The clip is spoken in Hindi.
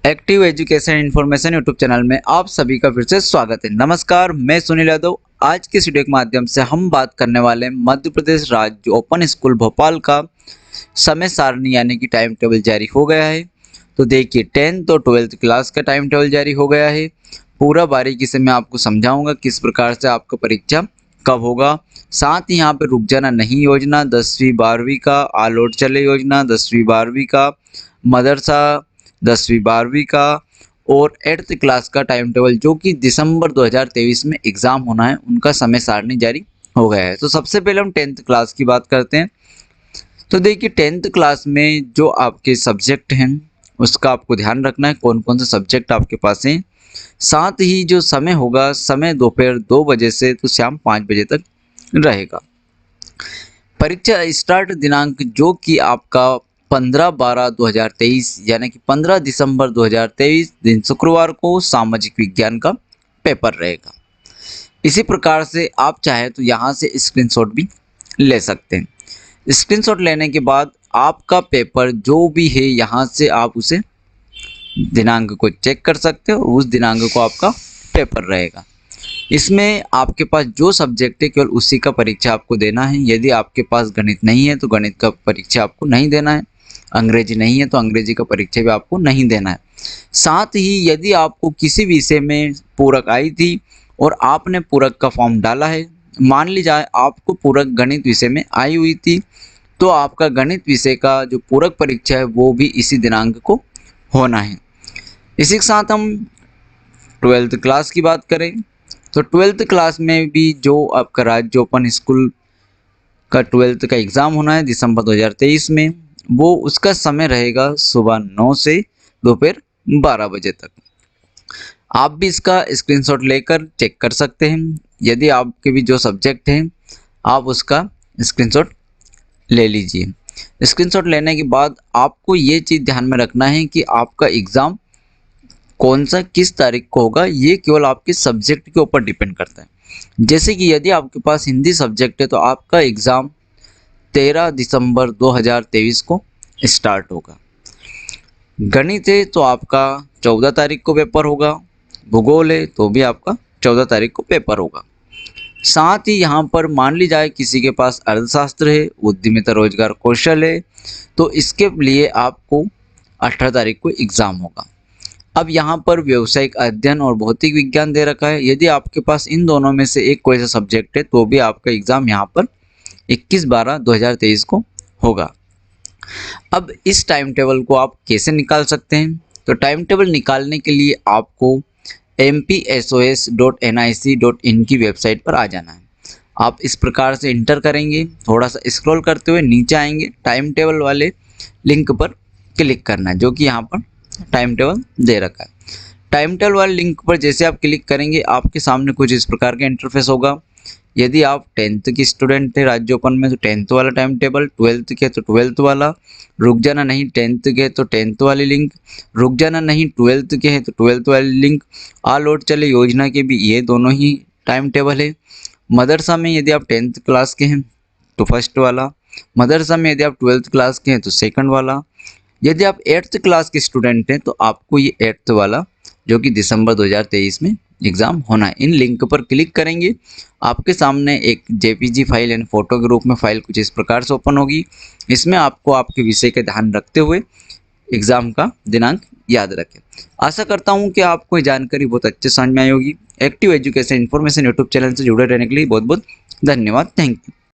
Active education information YouTube channel में आप सभी का फिर से स्वागत है। नमस्कार, मैं सुनील यादव। आज के वीडियो के माध्यम से हम बात करने वाले हैं मध्य प्रदेश राज्य ओपन स्कूल भोपाल का समय सारणी यानी कि टाइम टेबल जारी हो गया है। तो देखिए 10th और 12th क्लास का टाइम टेबल जारी हो गया है। पूरा बारीकी से मैं आपको समझाऊंगा किस प्रकार से आपका परीक्षा कब होगा। साथ ही यहाँ पे रुक जाना नहीं योजना, 10वीं 12वीं का आलोट चले योजना, 10वीं 12वीं का मदरसा, 10वीं 12वीं का और 8th क्लास का टाइम टेबल जो कि दिसंबर 2023 में एग्ज़ाम होना है, उनका समय सारणी जारी हो गया है। तो सबसे पहले हम 10th क्लास की बात करते हैं। तो देखिए 10th क्लास में जो आपके सब्जेक्ट हैं उसका आपको ध्यान रखना है, कौन कौन से सब्जेक्ट आपके पास हैं। साथ ही जो समय होगा, समय दोपहर 2 बजे से तो शाम 5 बजे तक रहेगा। परीक्षा स्टार्ट दिनांक जो कि आपका 15/12/2023 यानी कि 15 दिसंबर 2023 दिन शुक्रवार को सामाजिक विज्ञान का पेपर रहेगा। इसी प्रकार से आप चाहे तो यहाँ से स्क्रीनशॉट भी ले सकते हैं। स्क्रीनशॉट लेने के बाद आपका पेपर जो भी है यहाँ से आप उसे दिनांक को चेक कर सकते हो, उस दिनांक को आपका पेपर रहेगा। इसमें आपके पास जो सब्जेक्ट है केवल उसी का परीक्षा आपको देना है। यदि आपके पास गणित नहीं है तो गणित का परीक्षा आपको नहीं देना है, अंग्रेजी नहीं है तो अंग्रेजी का परीक्षा भी आपको नहीं देना है। साथ ही यदि आपको किसी विषय में पूरक आई थी और आपने पूरक का फॉर्म डाला है, मान ली जाए आपको पूरक गणित विषय में आई हुई थी, तो आपका गणित विषय का जो पूरक परीक्षा है वो भी इसी दिनांक को होना है। इसी के साथ हम 12th क्लास की बात करें तो 12th क्लास में भी जो आपका राज्य ओपन स्कूल का 12th का एग्ज़ाम होना है दिसंबर 2023 में, वो उसका समय रहेगा सुबह 9 से दोपहर 12 बजे तक। आप भी इसका स्क्रीनशॉट लेकर चेक कर सकते हैं। यदि आपके भी जो सब्जेक्ट हैं आप उसका स्क्रीनशॉट ले लीजिए। स्क्रीनशॉट लेने के बाद आपको ये चीज़ ध्यान में रखना है कि आपका एग्ज़ाम कौन सा किस तारीख को होगा, ये केवल आपके सब्जेक्ट के ऊपर डिपेंड करता है। जैसे कि यदि आपके पास हिंदी सब्जेक्ट है तो आपका एग्ज़ाम 13 दिसंबर 2023 को स्टार्ट होगा। गणित है तो आपका 14 तारीख को पेपर होगा। भूगोल है तो भी आपका 14 तारीख को पेपर होगा। साथ ही यहाँ पर मान ली जाए किसी के पास अर्थशास्त्र है, उद्यमिता रोजगार कौशल है, तो इसके लिए आपको 18 तारीख को एग्ज़ाम होगा। अब यहाँ पर व्यावसायिक अध्ययन और भौतिक विज्ञान दे रखा है। यदि आपके पास इन दोनों में से एक कोई सा सब्जेक्ट है तो भी आपका एग्ज़ाम यहाँ पर 21/12/2023 को होगा। अब इस टाइम टेबल को आप कैसे निकाल सकते हैं? तो टाइम टेबल निकालने के लिए आपको mpsos.nic.in की वेबसाइट पर आ जाना है। आप इस प्रकार से इंटर करेंगे, थोड़ा सा स्क्रॉल करते हुए नीचे आएंगे, टाइम टेबल वाले लिंक पर क्लिक करना है जो कि यहाँ पर टाइम टेबल दे रखा है। टाइम टेबल वाले लिंक पर जैसे आप क्लिक करेंगे आपके सामने कुछ इस प्रकार का इंटरफेस होगा। यदि आप 10th की स्टूडेंट थे राज्य ओपन में तो 10th वाला टाइम टेबल, 12th के तो 12th वाला, रुक जाना नहीं 10th के तो 10th वाली लिंक, रुक जाना नहीं 12th के हैं तो 12th वाली लिंक, ऑल आउट चले योजना के भी ये दोनों ही टाइम टेबल है। मदरसा में यदि आप 10th क्लास के हैं तो फर्स्ट वाला, मदरसा में यदि आप 12th क्लास के हैं तो सेकंड वाला, यदि आप 8th क्लास के स्टूडेंट हैं तो आपको ये 8th वाला जो कि दिसंबर 2023 में एग्ज़ाम होना है। इन लिंक पर क्लिक करेंगे, आपके सामने एक जेपीजी फाइल यानी फ़ोटो के रूप में फाइल कुछ इस प्रकार से ओपन होगी। इसमें आपको आपके विषय का ध्यान रखते हुए एग्ज़ाम का दिनांक याद रखें। आशा करता हूँ कि आपको ये जानकारी बहुत अच्छे समझ में आई होगी। Active education information YouTube channel से जुड़े रहने के लिए बहुत बहुत धन्यवाद। Thank you.